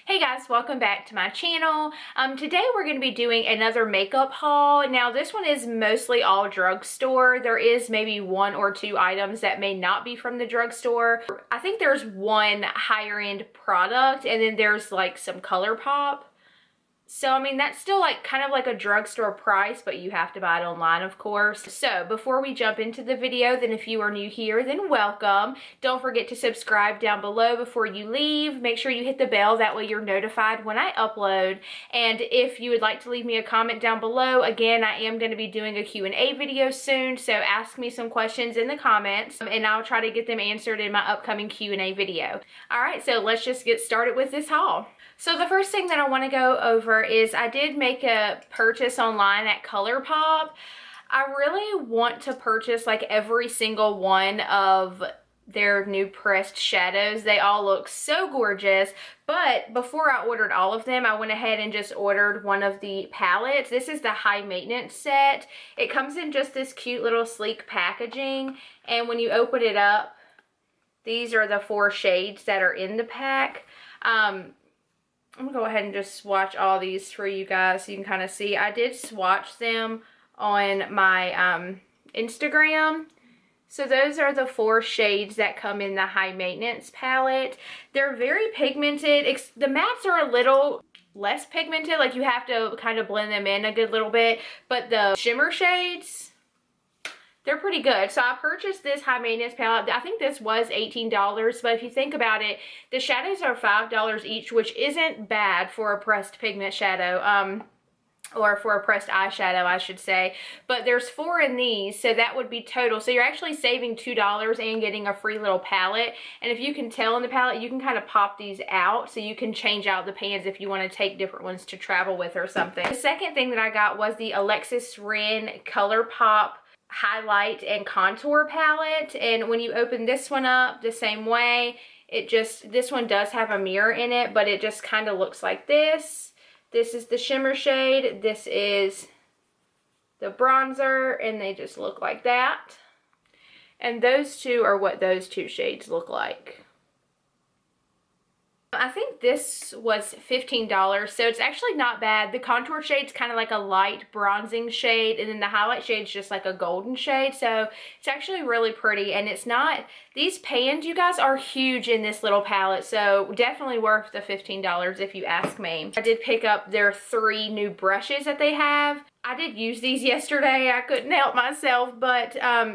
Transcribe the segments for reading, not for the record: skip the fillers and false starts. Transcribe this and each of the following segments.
Hey guys, welcome back to my channel. Today we're going to be doing another makeup haul. Now this one is mostly all drugstore. There is maybe one or two items that may not be from the drugstore. I think there's one higher end product and then there's like some ColourPop. So, I mean, that's still like kind of like a drugstore price, but you have to buy it online, of course. So, before we jump into the video, then if you are new here, then welcome. Don't forget to subscribe down below before you leave. Make sure you hit the bell, that way you're notified when I upload. And if you would like to leave me a comment down below, again, I am going to be doing a Q&A video soon, so ask me some questions in the comments, and I'll try to get them answered in my upcoming Q&A video. Alright, so let's just get started with this haul. So the first thing that I want to go over is I did make a purchase online at ColourPop. I really want to purchase like every single one of their new pressed shadows. They all look so gorgeous, but before I ordered all of them, I went ahead and just ordered one of the palettes. This is the high maintenance set. It comes in just this cute little sleek packaging, and when you open it up, these are the 4 shades that are in the pack. I'm gonna go ahead and just swatch all these for you guys so you can kind of see. I did swatch them on my Instagram. So those are the 4 shades that come in the high maintenance palette. They're very pigmented. The mattes are a little less pigmented, like you have to kind of blend them in a good little bit, but the shimmer shades, they're pretty good. So I purchased this high maintenance palette. I think this was $18, but if you think about it, the shadows are $5 each, which isn't bad for a pressed pigment shadow, or for a pressed eyeshadow, I should say. But there's 4 in these, so that would be total. So you're actually saving $2 and getting a free little palette. And if you can tell in the palette, you can kind of pop these out, so you can change out the pans if you want to take different ones to travel with or something. The second thing that I got was the Alexis Ren ColourPop highlight and contour palette, and when you open this one up the same way, this one does have a mirror in it, but it just kind of looks like this. This is the shimmer shade, this is the bronzer, and they just look like that. And those two are what those 2 shades look like. I think this was $15, so it's actually not bad. The contour shade's kind of like a light bronzing shade, and then the highlight shade's just like a golden shade, so it's actually really pretty. And it's not, these pans, you guys, are huge in this little palette, so definitely worth the $15 if you ask me. I did pick up their 3 new brushes that they have. I did use these yesterday. I couldn't help myself, but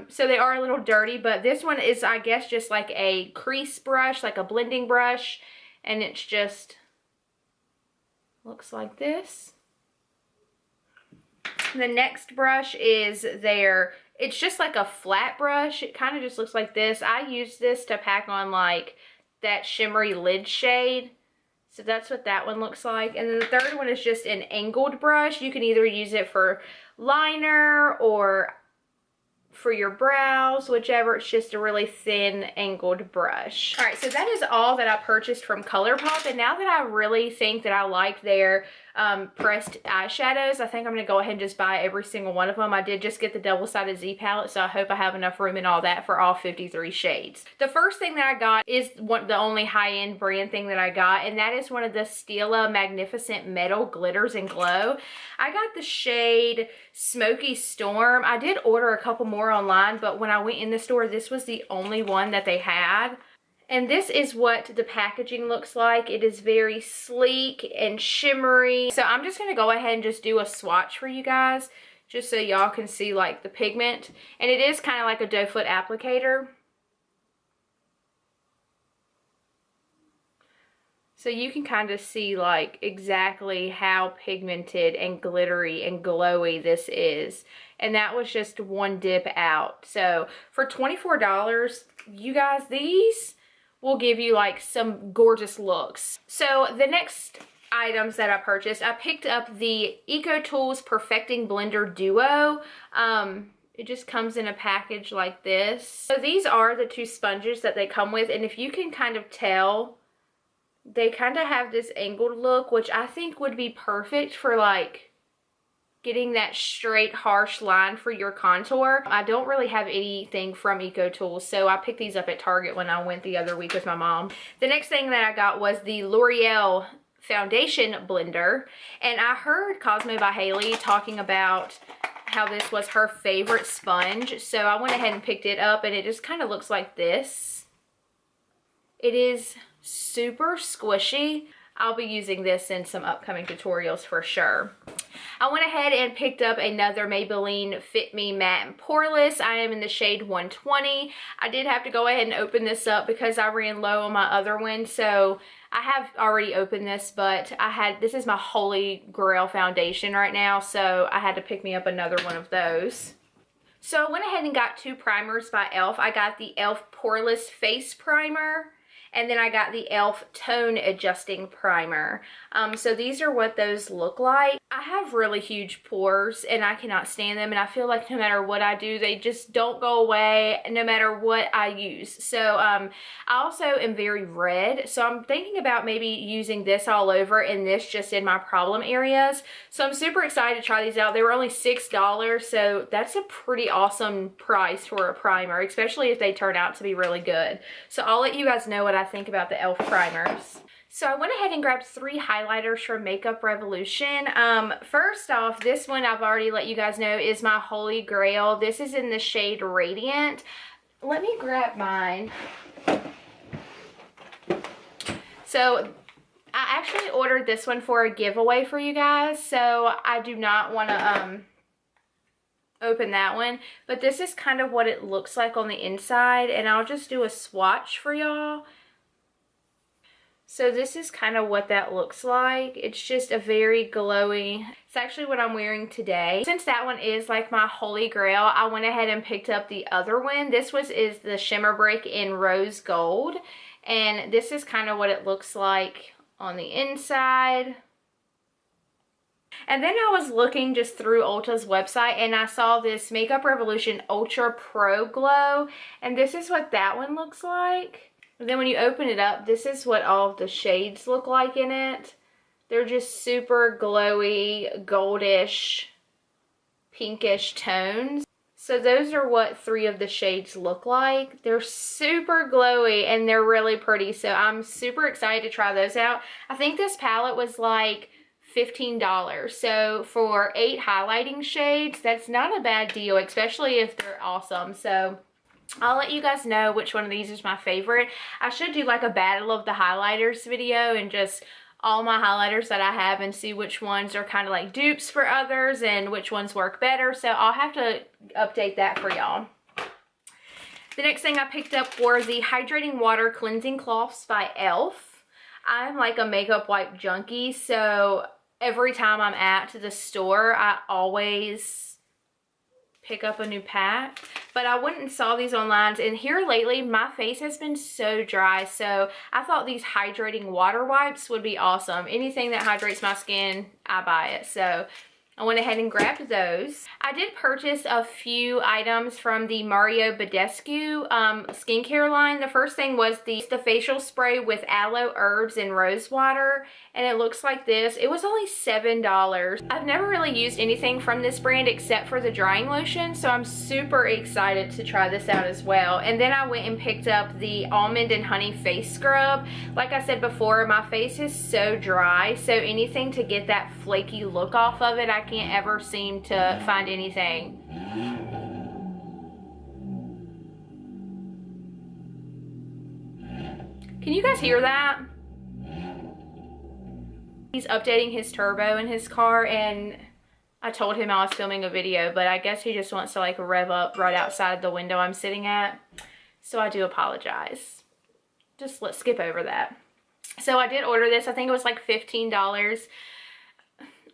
so they are a little dirty, but this one is, I guess, just like a crease brush, like a blending brush. And it's just looks like this. The next brush is it's just like a flat brush. It kind of just looks like this. I use this to pack on like that shimmery lid shade. So that's what that one looks like. And then the third one is just an angled brush. You can either use it for liner or for your brows, whichever. It's just a really thin angled brush. All right, so that is all that I purchased from ColourPop, and now that I really think that I like their pressed eyeshadows, I think I'm gonna go ahead and just buy every single one of them. I did just get the double-sided Z palette, so I hope I have enough room and all that for all 53 shades. The first thing that I got is the only high-end brand thing that I got, and that is one of the Stila Magnificent Metal Glitters and Glow. I got the shade Smoky Storm. I did order a couple more online, but when I went in the store, this was the only one that they had. And this is what the packaging looks like. It is very sleek and shimmery. So I'm just going to go ahead and just do a swatch for you guys, just so y'all can see like the pigment. And it is kind of like a doe foot applicator. So you can kind of see like exactly how pigmented and glittery and glowy this is. And that was just one dip out. So for $24, you guys, these will give you like some gorgeous looks. So the next items that I purchased, I picked up the Ecotools Perfecting Blender Duo. It just comes in a package like this. So these are the 2 sponges that they come with, and if you can kind of tell, they kind of have this angled look, which I think would be perfect for like getting that straight harsh line for your contour. I don't really have anything from Ecotools, so I picked these up at Target when I went the other week with my mom. The next thing that I got was the LOreal foundation blender, and I heard Cosmo by Haley talking about how this was her favorite sponge, so I went ahead and picked it up, and it just kind of looks like this. It is super squishy. I'll be using this in some upcoming tutorials for sure. I went ahead and picked up another Maybelline Fit Me Matte Poreless. I am in the shade 120. I did have to go ahead and open this up because I ran low on my other one, so I have already opened this, but this is my holy grail foundation right now, so I had to pick me up another one of those. So I went ahead and got 2 primers by e.l.f. I got the e.l.f. Poreless Face Primer, and then I got the e.l.f. Tone Adjusting Primer. So these are what those look like. I have really huge pores and I cannot stand them, and I feel like no matter what I do, they just don't go away no matter what I use. So I also am very red, so I'm thinking about maybe using this all over and this just in my problem areas. So I'm super excited to try these out. They were only $6, so that's a pretty awesome price for a primer, especially if they turn out to be really good. So I'll let you guys know what I think about the e.l.f. primers. So I went ahead and grabbed 3 highlighters from Makeup Revolution. First off, this one I've already let you guys know is my holy grail. This is in the shade Radiant. Let me grab mine. So I actually ordered this one for a giveaway for you guys, so I do not want to open that one. But this is kind of what it looks like on the inside, and I'll just do a swatch for y'all. So this is kind of what that looks like. It's just a very glowy. It's actually what I'm wearing today. Since that one is like my holy grail, I went ahead and picked up the other one. This is the Shimmer Brick in Rose Gold. And this is kind of what it looks like on the inside. And then I was looking just through Ulta's website, and I saw this Makeup Revolution Ultra Pro Glow. And this is what that one looks like. And then when you open it up, this is what all of the shades look like in it. They're just super glowy, goldish, pinkish tones. So those are what 3 of the shades look like. They're super glowy and they're really pretty. So I'm super excited to try those out. I think this palette was like $15. So for 8 highlighting shades, that's not a bad deal, especially if they're awesome. So I'll let you guys know which one of these is my favorite. I should do like a battle of the highlighters video and just all my highlighters that I have and see which ones are kind of like dupes for others and which ones work better. So I'll have to update that for y'all. The next thing I picked up were the Hydrating Water Cleansing Cloths by e.l.f. I'm like a makeup wipe junkie, so every time I'm at the store, I always pick up a new pack. But I went and saw these online, and here lately my face has been so dry, so I thought these hydrating water wipes would be awesome. Anything that hydrates my skin, I buy it. So I went ahead and grabbed those. I did purchase a few items from the Mario Badescu skincare line. The first thing was the facial spray with aloe, herbs, and rose water, and it looks like this. It was only $7. I've never really used anything from this brand except for the drying lotion, so I'm super excited to try this out as well. And then I went and picked up the Almond and Honey Face Scrub. Like I said before, my face is so dry, so anything to get that flaky look off of it, I can't ever seem to find anything. Can you guys hear that? He's updating his turbo in his car, and I told him I was filming a video, but I guess he just wants to like rev up right outside the window I'm sitting at. So I do apologize. Just let's skip over that. So I did order this. I think it was like $15.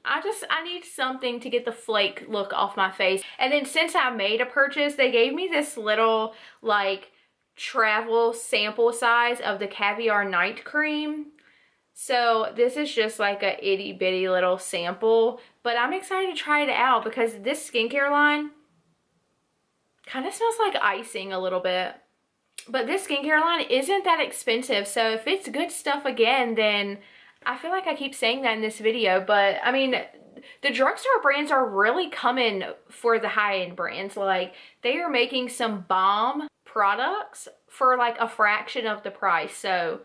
I need something to get the flake look off my face. And then since I made a purchase, they gave me this little like travel sample size of the Caviar Night Cream. So this is just like a itty bitty little sample, but I'm excited to try it out because this skincare line kind of smells like icing a little bit. But this skincare line isn't that expensive, so if it's good stuff again, then I feel like I keep saying that in this video, but I mean, the drugstore brands are really coming for the high-end brands. Like, they are making some bomb products for like a fraction of the price. So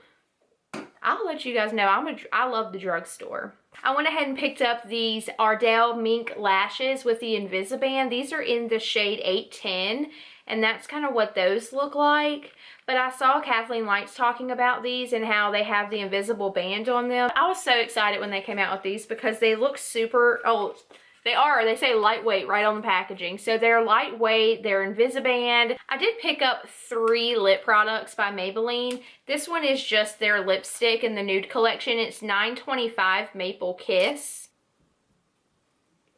I'll let you guys know I love the drugstore. I went ahead and picked up these Ardell Mink lashes with the Invisiband. These are in the shade 810, and that's kind of what those look like. But I saw Kathleen Lights talking about these and how they have the invisible band on them. I was so excited when they came out with these because they look super, they say lightweight right on the packaging. So they're lightweight, they're Invisiband. I did pick up 3 lip products by Maybelline. This one is just their lipstick in the nude collection. It's 925 Maple Kiss.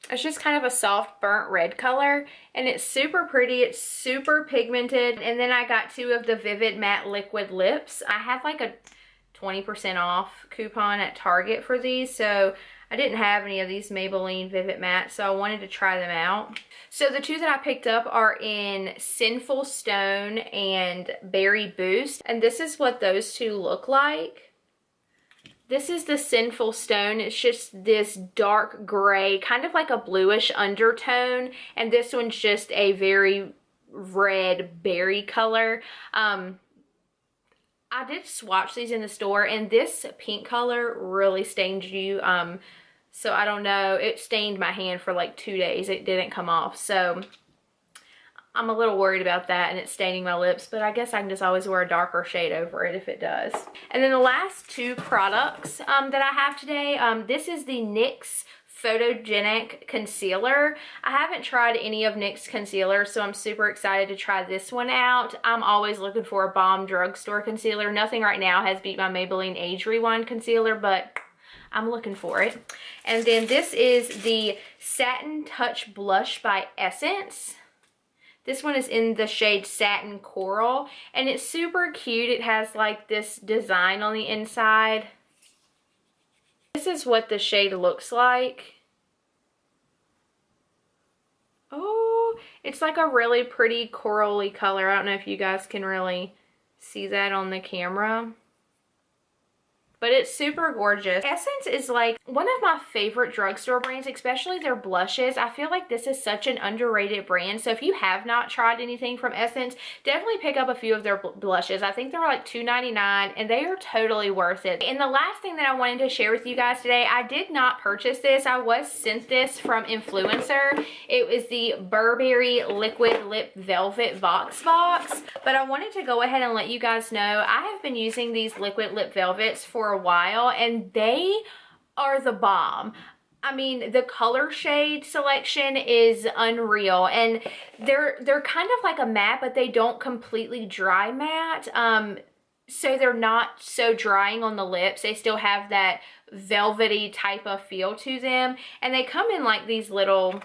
It's just kind of a soft burnt red color, and it's super pretty. It's super pigmented. And then I got 2 of the Vivid Matte Liquid Lips. I had like a 20% off coupon at Target for these, so I didn't have any of these Maybelline Vivid Matte, so I wanted to try them out. So the 2 that I picked up are in Sinful Stone and Berry Boost, and this is what those 2 look like. This is the Sinful Stone. It's just this dark gray, kind of like a bluish undertone, and this one's just a very red berry color. I did swatch these in the store, and this pink color really stained you. So I don't know, it stained my hand for like 2 days. It didn't come off, so I'm a little worried about that and it's staining my lips, but I guess I can just always wear a darker shade over it if it does. And then the last 2 products that I have today, this is the NYX Photogenic Concealer. I haven't tried any of NYX concealers, so I'm super excited to try this one out. I'm always looking for a bomb drugstore concealer. Nothing right now has beat my Maybelline Age Rewind concealer, but I'm looking for it. And then this is the Satin Touch Blush by Essence. This one is in the shade Satin Coral, and it's super cute. It has like this design on the inside. This is what the shade looks like. Oh, it's like a really pretty corally color. I don't know if you guys can really see that on the camera, but it's super gorgeous. Essence is like one of my favorite drugstore brands, especially their blushes. I feel like this is such an underrated brand. So if you have not tried anything from Essence, definitely pick up a few of their blushes. I think they're like $2.99 and they are totally worth it. And the last thing that I wanted to share with you guys today, I did not purchase this. I was sent this from Influencer. It was the Burberry Liquid Lip Velvet Vox Box. But I wanted to go ahead and let you guys know I have been using these liquid lip velvets for a while, and they are the bomb. I mean, the color shade selection is unreal, and they're kind of like a matte, but they don't completely dry matte. So they're not so drying on the lips. They still have that velvety type of feel to them, and they come in like these little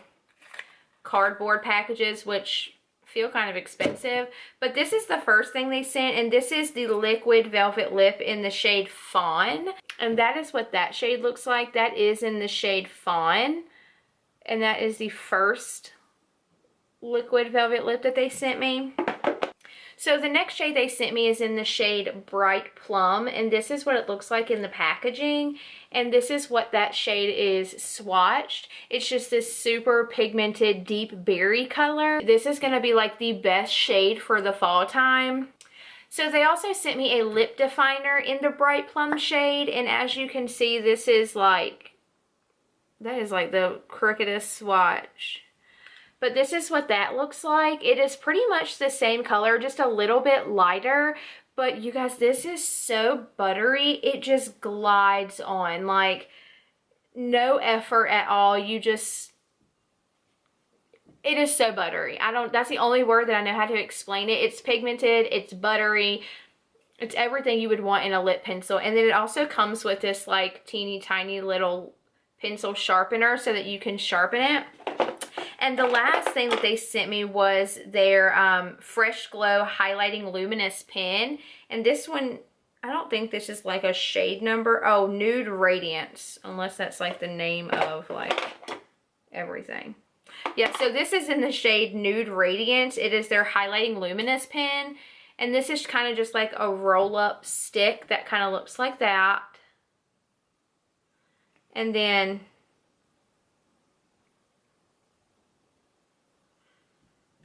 cardboard packages, which feel kind of expensive. But this is the first thing they sent, and this is the liquid velvet lip in the shade Fawn, and that is what that shade looks like. That is in the shade Fawn, and that is the first liquid velvet lip that they sent me. So the next shade they sent me is in the shade Bright Plum, and this is what it looks like in the packaging, and this is what that shade is swatched. It's just this super pigmented deep berry color. This is going to be like the best shade for the fall time. So they also sent me a lip definer in the Bright Plum shade, and as you can see, this is like, that is like the crookedest swatch. But this is what that looks like. It is pretty much the same color, just a little bit lighter. But you guys, this is so buttery. It just glides on. Like, no effort at all. You just, it is so buttery. That's the only word that I know how to explain it. It's pigmented, it's buttery. It's everything you would want in a lip pencil. And then it also comes with this like teeny tiny little pencil sharpener so that you can sharpen it. And the last thing that they sent me was their Fresh Glow Highlighting Luminous Pen. And this one, I don't think this is like a shade number. Oh, Nude Radiance, unless that's like the name of like everything. Yeah, so this is in the shade Nude Radiance. It is their Highlighting Luminous Pen. And this is kind of just like a roll-up stick that kind of looks like that. And then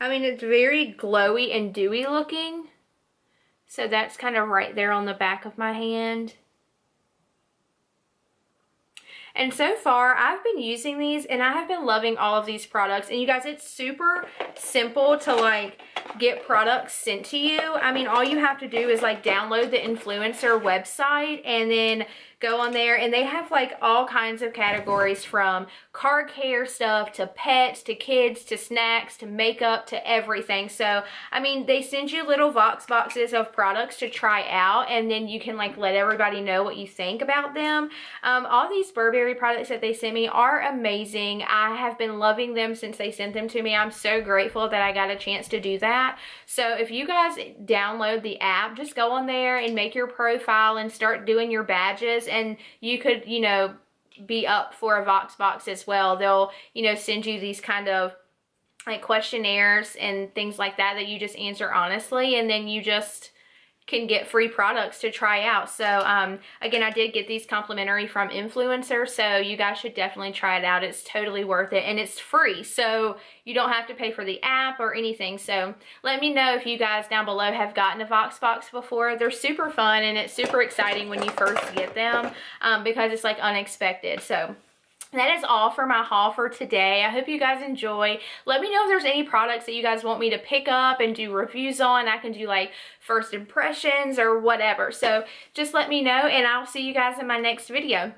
I mean, it's very glowy and dewy looking. So that's kind of right there on the back of my hand. And so far, I've been using these and I have been loving all of these products. And you guys, it's super simple to like get products sent to you. I mean, all you have to do is like download the Influencer website and then go on there, and they have like all kinds of categories, from car care stuff to pets to kids to snacks to makeup to everything. So I mean, they send you little Vox boxes of products to try out, and then you can like let everybody know what you think about them. All these Burberry products that they sent me are amazing. I have been loving them since they sent them to me. I'm so grateful that I got a chance to do that. So if you guys download the app, just go on there and make your profile and start doing your badges, and you could, you know, be up for a Vox box as well. They'll, you know, send you these kind of like questionnaires and things like that that you just answer honestly, and then you just can get free products to try out. So again, I did get these complimentary from Influencer, so you guys should definitely try it out. It's totally worth it, and it's free, so you don't have to pay for the app or anything. So let me know if you guys down below have gotten a Vox box before. They're super fun, and it's super exciting when you first get them because it's like unexpected. So that is all for my haul for today. I hope you guys enjoy. Let me know if there's any products that you guys want me to pick up and do reviews on. I can do like first impressions or whatever. So just let me know, and I'll see you guys in my next video.